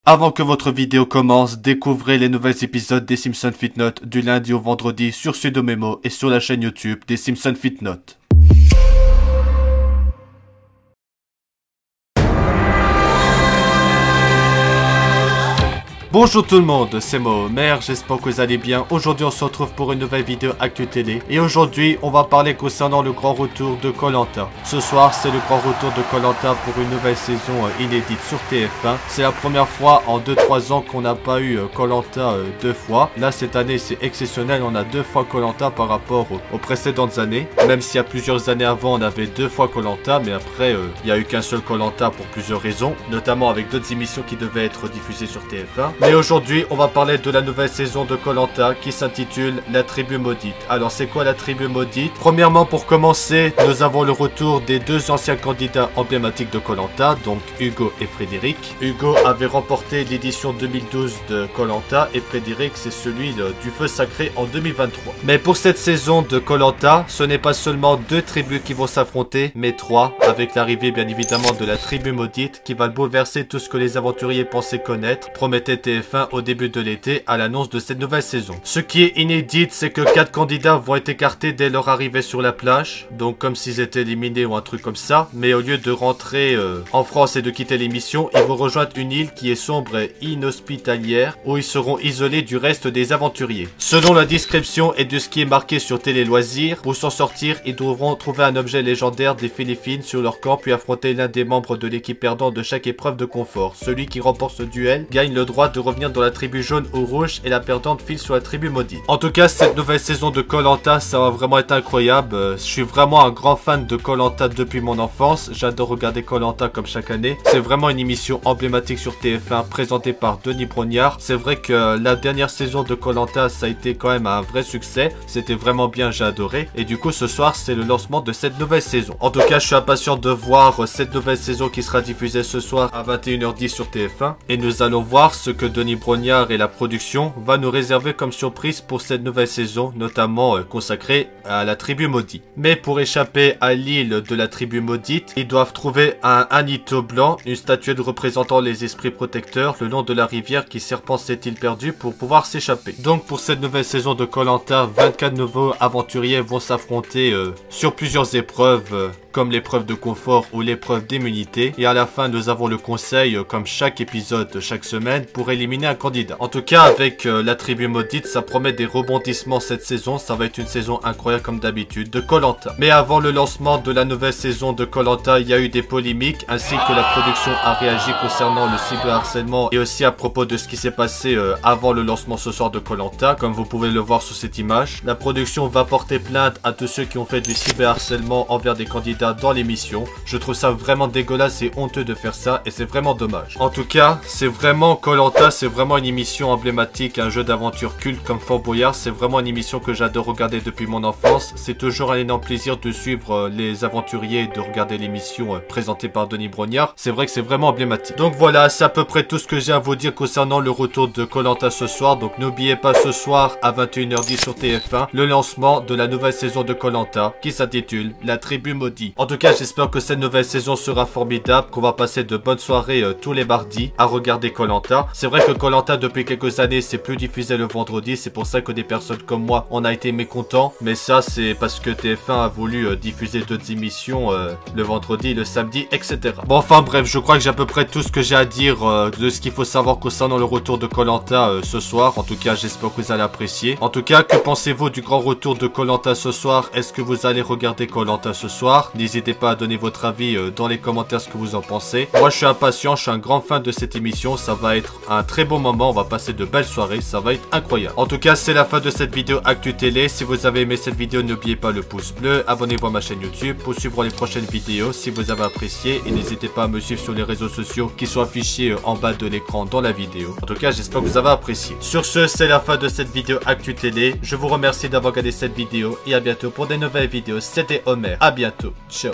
Avant que votre vidéo commence, découvrez les nouveaux épisodes des Simpsons Fitnote du lundi au vendredi sur Sudomemo et sur la chaîne YouTube des Simpsons Fitnote. Bonjour tout le monde, c'est moi Homer, j'espère que vous allez bien. Aujourd'hui on se retrouve pour une nouvelle vidéo Actu Télé. Et aujourd'hui on va parler concernant le grand retour de Koh-Lanta. Ce soir c'est le grand retour de Koh-Lanta pour une nouvelle saison inédite sur TF1. C'est la première fois en 2-3 ans qu'on n'a pas eu Koh-Lanta deux fois. Là cette année c'est exceptionnel, on a deux fois Koh-Lanta par rapport aux précédentes années. Même s'il y a plusieurs années avant on avait deux fois Koh-Lanta, mais après il n'y a eu qu'un seul Koh-Lanta pour plusieurs raisons. Notamment avec d'autres émissions qui devaient être diffusées sur TF1. Mais aujourd'hui, on va parler de la nouvelle saison de Koh-Lanta qui s'intitule La Tribu Maudite. Alors, c'est quoi la Tribu Maudite? Premièrement, pour commencer, nous avons le retour des deux anciens candidats emblématiques de Koh-Lanta, donc Hugo et Frédéric. Hugo avait remporté l'édition 2012 de Koh-Lanta et Frédéric, c'est celui du Feu Sacré en 2023. Mais pour cette saison de Koh-Lanta, ce n'est pas seulement deux tribus qui vont s'affronter, mais trois, avec l'arrivée bien évidemment de la Tribu Maudite qui va bouleverser tout ce que les aventuriers pensaient connaître, promettait TF1 au début de l'été à l'annonce de cette nouvelle saison. Ce qui est inédit, c'est que 4 candidats vont être écartés dès leur arrivée sur la plage, donc comme s'ils étaient éliminés ou un truc comme ça, mais au lieu de rentrer en France et de quitter l'émission, ils vont rejoindre une île qui est sombre et inhospitalière, où ils seront isolés du reste des aventuriers. Selon la description et de ce qui est marqué sur Télé Loisirs, pour s'en sortir, ils devront trouver un objet légendaire des Philippines sur leur camp, puis affronter l'un des membres de l'équipe perdante de chaque épreuve de confort. Celui qui remporte ce duel gagne le droit de revenir dans la tribu jaune ou rouge et la perdante file sur la tribu maudite. En tout cas, cette nouvelle saison de Koh-Lanta, ça va vraiment être incroyable. Je suis vraiment un grand fan de Koh-Lanta depuis mon enfance. J'adore regarder Koh-Lanta comme chaque année. C'est vraiment une émission emblématique sur TF1 présentée par Denis Brognard. C'est vrai que la dernière saison de Koh-Lanta, ça a été quand même un vrai succès. C'était vraiment bien, j'ai adoré. Et du coup, ce soir, c'est le lancement de cette nouvelle saison. En tout cas, je suis impatient de voir cette nouvelle saison qui sera diffusée ce soir à 21h10 sur TF1. Et nous allons voir ce que Denis Brognard et la production va nous réserver comme surprise pour cette nouvelle saison, notamment consacrée à la tribu maudite. Mais pour échapper à l'île de la tribu maudite, ils doivent trouver un Hanito blanc, une statuette représentant les esprits protecteurs le long de la rivière qui serpente cette île perdue pour pouvoir s'échapper. Donc pour cette nouvelle saison de Koh-Lanta, 24 nouveaux aventuriers vont s'affronter sur plusieurs épreuves, comme l'épreuve de confort ou l'épreuve d'immunité. Et à la fin, nous avons le conseil, comme chaque épisode chaque semaine, pour éliminer un candidat. En tout cas, avec la tribu maudite, ça promet des rebondissements cette saison. Ça va être une saison incroyable comme d'habitude de Koh-Lanta. Mais avant le lancement de la nouvelle saison de Koh-Lanta, il y a eu des polémiques, ainsi que la production a réagi concernant le cyberharcèlement et aussi à propos de ce qui s'est passé avant le lancement ce soir de Koh-Lanta. Comme vous pouvez le voir sur cette image, la production va porter plainte à tous ceux qui ont fait du cyberharcèlement envers des candidats dans l'émission. Je trouve ça vraiment dégueulasse et honteux de faire ça, et c'est vraiment dommage. En tout cas, c'est vraiment Koh-Lanta, c'est vraiment une émission emblématique, un jeu d'aventure culte comme Fort Boyard. C'est vraiment une émission que j'adore regarder depuis mon enfance. C'est toujours un énorme plaisir de suivre les aventuriers et de regarder l'émission présentée par Denis Brognard. C'est vrai que c'est vraiment emblématique. Donc voilà, c'est à peu près tout ce que j'ai à vous dire concernant le retour de Koh-Lanta ce soir. Donc n'oubliez pas ce soir à 21h10 sur TF1, le lancement de la nouvelle saison de Koh-Lanta qui s'intitule La Tribu Maudite. En tout cas, j'espère que cette nouvelle saison sera formidable, qu'on va passer de bonnes soirées tous les mardis à regarder Koh-Lanta. C'est vrai que Koh-Lanta depuis quelques années c'est plus diffusé le vendredi, c'est pour ça que des personnes comme moi on a été mécontents, mais ça c'est parce que TF1 a voulu diffuser d'autres émissions le vendredi, le samedi, etc. Bon, enfin bref, je crois que j'ai à peu près tout ce que j'ai à dire de ce qu'il faut savoir concernant le retour de Koh-Lanta ce soir. En tout cas, j'espère que vous allez apprécier. En tout cas, que pensez-vous du grand retour de Koh-Lanta ce soir? Est-ce que vous allez regarder Koh-Lanta ce soir? N'hésitez pas à donner votre avis dans les commentaires ce que vous en pensez. Moi je suis impatient, je suis un grand fan de cette émission, ça va être un très bon moment, on va passer de belles soirées, ça va être incroyable. En tout cas, c'est la fin de cette vidéo Actu Télé. Si vous avez aimé cette vidéo, n'oubliez pas le pouce bleu, abonnez-vous à ma chaîne YouTube pour suivre les prochaines vidéos si vous avez apprécié, et n'hésitez pas à me suivre sur les réseaux sociaux qui sont affichés en bas de l'écran dans la vidéo. En tout cas, j'espère que vous avez apprécié. Sur ce, c'est la fin de cette vidéo Actu Télé. Je vous remercie d'avoir regardé cette vidéo et à bientôt pour des nouvelles vidéos. C'était Homer, à bientôt, ciao.